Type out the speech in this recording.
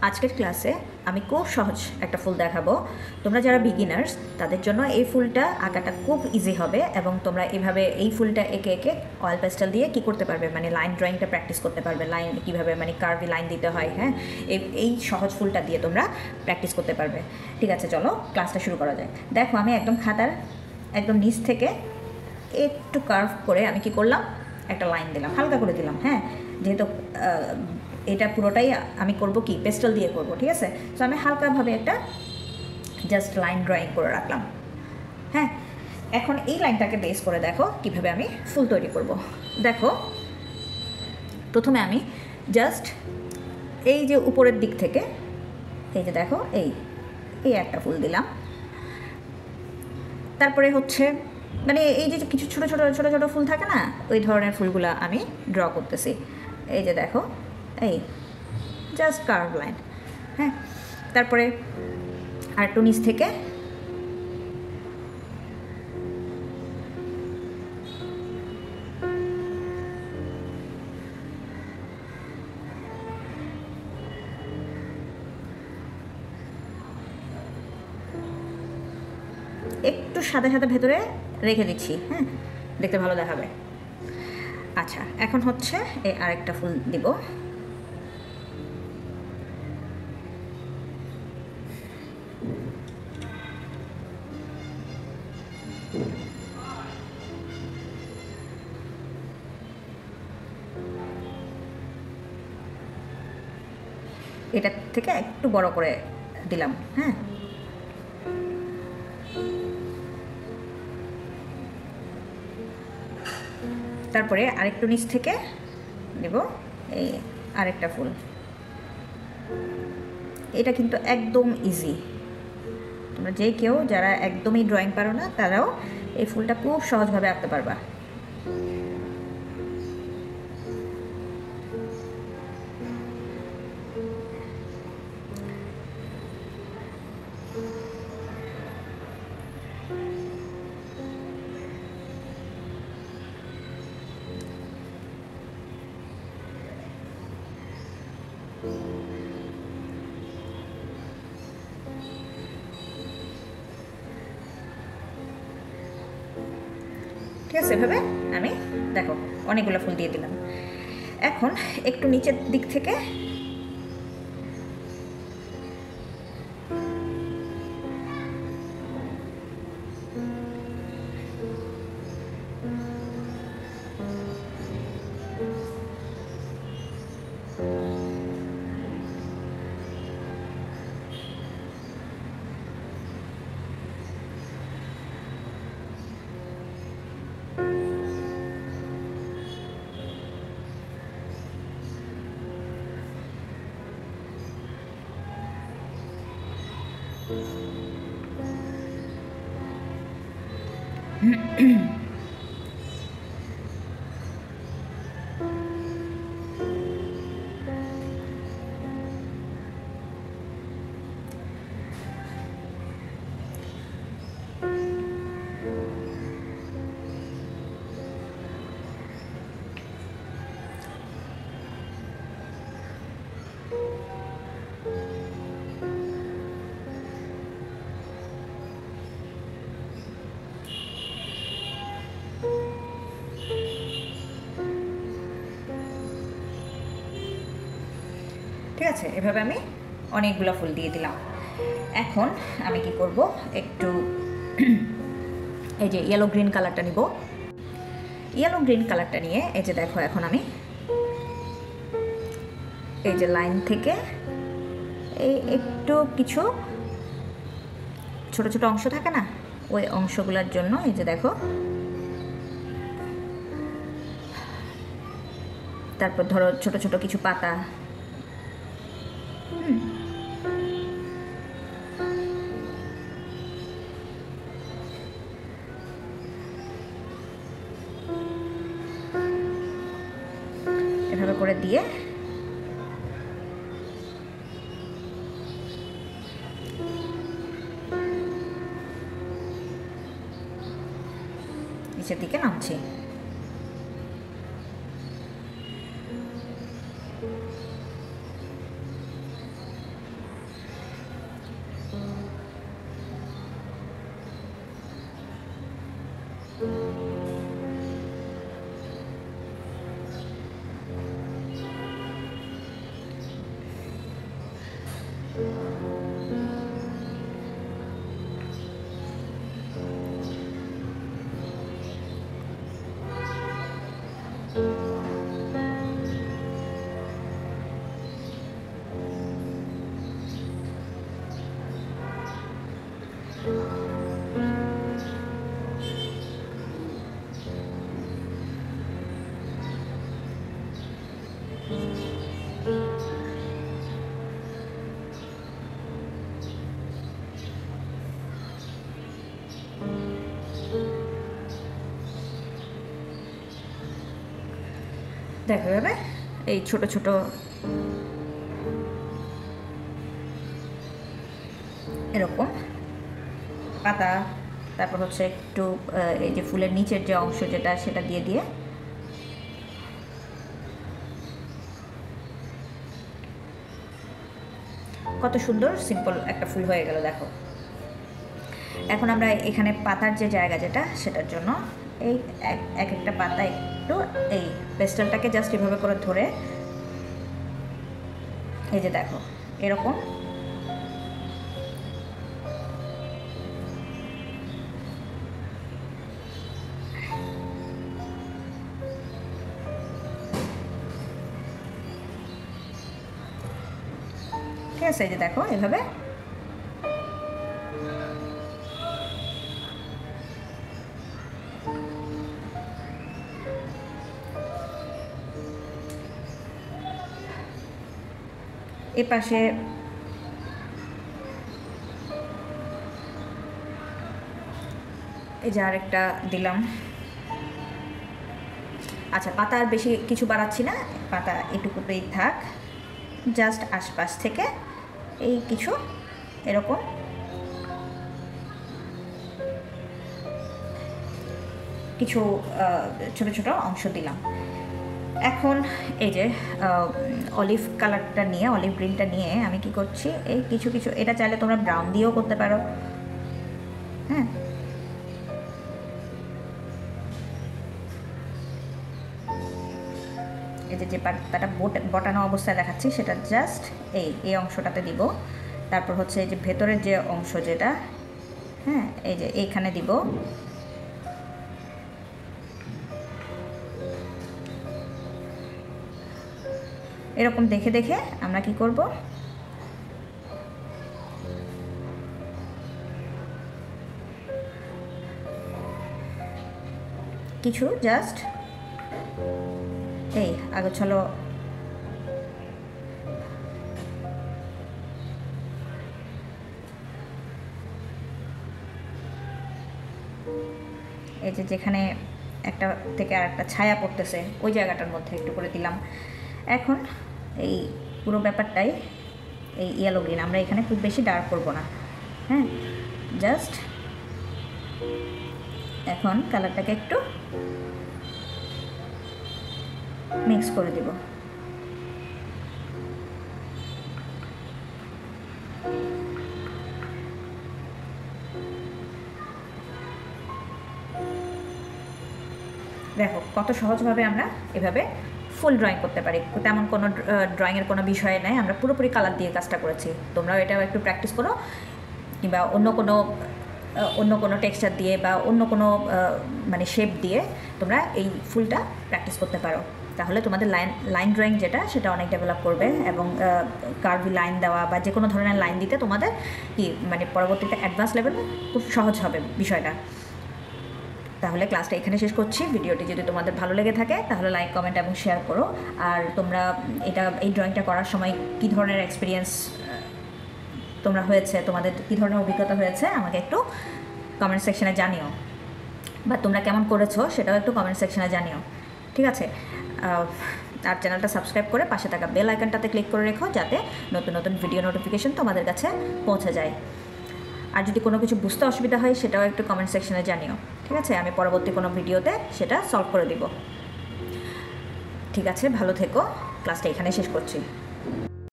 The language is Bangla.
আজকের ক্লাসে আমি খুব সহজ একটা ফুল দেখাবো। তোমরা যারা বিগিনার্স তাদের জন্য এই ফুলটা আঁকাটা খুব ইজি হবে এবং তোমরা এভাবে এই ফুলটা এঁকে এঁকে অয়েল পেস্টেল দিয়ে কি করতে পারবে, মানে লাইন ড্রয়িংটা প্র্যাকটিস করতে পারবে, লাইন কীভাবে মানে কার্ভি লাইন দিতে হয়। হ্যাঁ, এই সহজ ফুলটা দিয়ে তোমরা প্র্যাকটিস করতে পারবে। ঠিক আছে, চলো ক্লাসটা শুরু করা যায়। দেখো, আমি একদম খাতার একদম নিচ থেকে একটু কার্ভ করে আমি কি করলাম, একটা লাইন দিলাম, হালকা করে দিলাম। হ্যাঁ, যেহেতু এটা পুরোটাই আমি করব কি পেস্টেল দিয়ে করব, ঠিক আছে। তো আমি হালকাভাবে একটা জাস্ট লাইন ড্রয়িং করে রাখলাম। হ্যাঁ, এখন এই লাইনটাকে বেস করে দেখো কিভাবে আমি ফুল তৈরি করব। দেখো, প্রথমে আমি জাস্ট এই যে উপরের দিক থেকে এই যে দেখো এই একটা ফুল দিলাম। তারপরে হচ্ছে মানে এই যে কিছু ছোটো ছোটো ছোটো ছোটো ফুল থাকে না, ওই ধরনের ফুলগুলো আমি ড্র করতেছি। এই যে দেখো এই জাস্ট কার্ভ লাইন। হ্যাঁ, তারপরে আরেকটু নিচ থেকে একটু সাদা সাদা ভেতরে রেখে দিচ্ছি। হ্যাঁ, দেখতে ভালো দেখাবে। আচ্ছা, এখন হচ্ছে এই আরেকটা ফুল দিব। এটা থেকে একটু বড় করে দিলাম। হ্যাঁ, তারপরে আরেকটু নিচ থেকে দেব এই আরেকটা ফুল। এটা কিন্তু একদম ইজি, তোমরা যে কেউ যারা একদমই ড্রয়িং পারো না তারাও এই ফুলটা খুব সহজভাবে আঁকতে পারবা। ঠিক আছে, এভাবে আমি দেখো অনেকগুলো ফুল দিয়ে দিলাম। এখন একটু নিচের দিক থেকে ঠিক আছে, এভাবে আমি অনেকগুলো ফুল দিয়ে দিলাম। এখন আমি কি করব, একটু এই যে ইয়েলো গ্রিন কালারটা নিব। ইয়েলো গ্রিন কালারটা নিয়ে এই যে দেখো, এখন আমি এই যে লাইন থেকে এই একটু কিছু ছোট ছোট অংশ থাকে না, ওই অংশগুলোর জন্য এই যে দেখো, তারপর ধরো ছোট ছোট কিছু পাতা। এভাবে করে দিয়ে নিচের দিকে নামছি। দেখা যাবে এই ছোট ছোট এরকম পাতা, তারপর হচ্ছে একটু এই যে ফুলের নিচের যে অংশ যেটা সেটা দিয়ে দিয়ে কত সুন্দর সিম্পল একটা ফুল হয়ে গেল দেখো। এখন আমরা এখানে পাতার যে জায়গা যেটা সেটার জন্য এই এক একটা পাতা একটু এই পেস্টেলটাকে জাস্ট এভাবে করে ধরে এই যে দেখো এরকম ঠিক আছে, এই যে দেখো এভাবে এ পাশে এই যে আরেকটা দিলাম। আচ্ছা, পাতা আর বেশি কিছু বাড়াচ্ছি না, পাতা এটুকুতেই থাক। জাস্ট আশপাশ থেকে এই কিছু এরকম কিছু ছোট ছোট অংশ দিলাম। এখন এই যে অলিভ কালারটা নিয়ে, অলিভ গ্রিনটা নিয়ে আমি কি করছি, এই কিছু কিছু, এটা চাইলে তোমরা ব্রাউন দিয়েও করতে পারো। হ্যাঁ, এই যে পাতাটা বটানো অবস্থায় দেখাচ্ছি সেটা জাস্ট এই অংশটাতে দিব। তারপর হচ্ছে এই যে ভেতরের যে অংশ যেটা, হ্যাঁ, এই যে এইখানে দিব। এরকম দেখে দেখে আমরা কি করব, কিছু জাস্ট এই আগোছালো এই যে যেখানে একটা থেকে আর একটা ছায়া পড়তেছে ওই জায়গাটার মধ্যে একটু করে দিলাম। এখন এই পুরো ব্যাপারটাই এই ইয়েলো গ্রিন, আমরা এখানে খুব বেশি ডার্ক করব না। হ্যাঁ, জাস্ট এখন কালারটাকে একটু মিক্স করে দিব। দেখো কত সহজভাবে আমরা এভাবে ফুল ড্রয়িং করতে পারি, তেমন কোনো ড্রয়িংয়ের কোনো বিষয় নেই, আমরা পুরোপুরি কালার দিয়ে কাজটা করেছি। তোমরাও এটাও একটু প্র্যাকটিস করো, কিংবা অন্য কোনো টেক্সচার দিয়ে বা অন্য কোনো মানে শেপ দিয়ে তোমরা এই ফুলটা প্র্যাকটিস করতে পারো। তাহলে তোমাদের লাইন ড্রয়িং যেটা সেটা অনেক ডেভেলপ করবে, এবং কার্ভি লাইন দেওয়া বা যে কোনো ধরনের লাইন দিতে তোমাদের কি মানে পরবর্তীতে অ্যাডভান্স লেভেল খুব সহজ হবে বিষয়টা। তাহলে ক্লাসটা এখানে শেষ করছি। ভিডিওটি যদি তোমাদের ভালো লেগে থাকে তাহলে লাইক, কমেন্ট এবং শেয়ার করো। আর তোমরা এই ড্রয়িংটা করার সময় কী ধরনের এক্সপিরিয়েন্স তোমরা হয়েছে, তোমাদের কী ধরনের অভিজ্ঞতা হয়েছে আমাকে একটু কমেন্ট সেকশনে জানিও, বা তোমরা কেমন করেছো সেটাও একটু কমেন্ট সেকশনে জানিও। ঠিক আছে, আর চ্যানেলটা সাবস্ক্রাইব করে পাশে থাকা বেল আইকনটাতে ক্লিক করে রেখো, যাতে নতুন নতুন ভিডিও নোটিফিকেশন তোমাদের কাছে পৌঁছে যায়। আর যদি কোনো কিছু বুঝতে অসুবিধা হয় সেটাও একটু কমেন্ট সেকশনে জানিও। ঠিক আছে, আমি পরবর্তী কোনো ভিডিওতে সেটা সলভ করে দিব। ঠিক আছে, ভালো থেকো। ক্লাসটা এখানে শেষ করছি।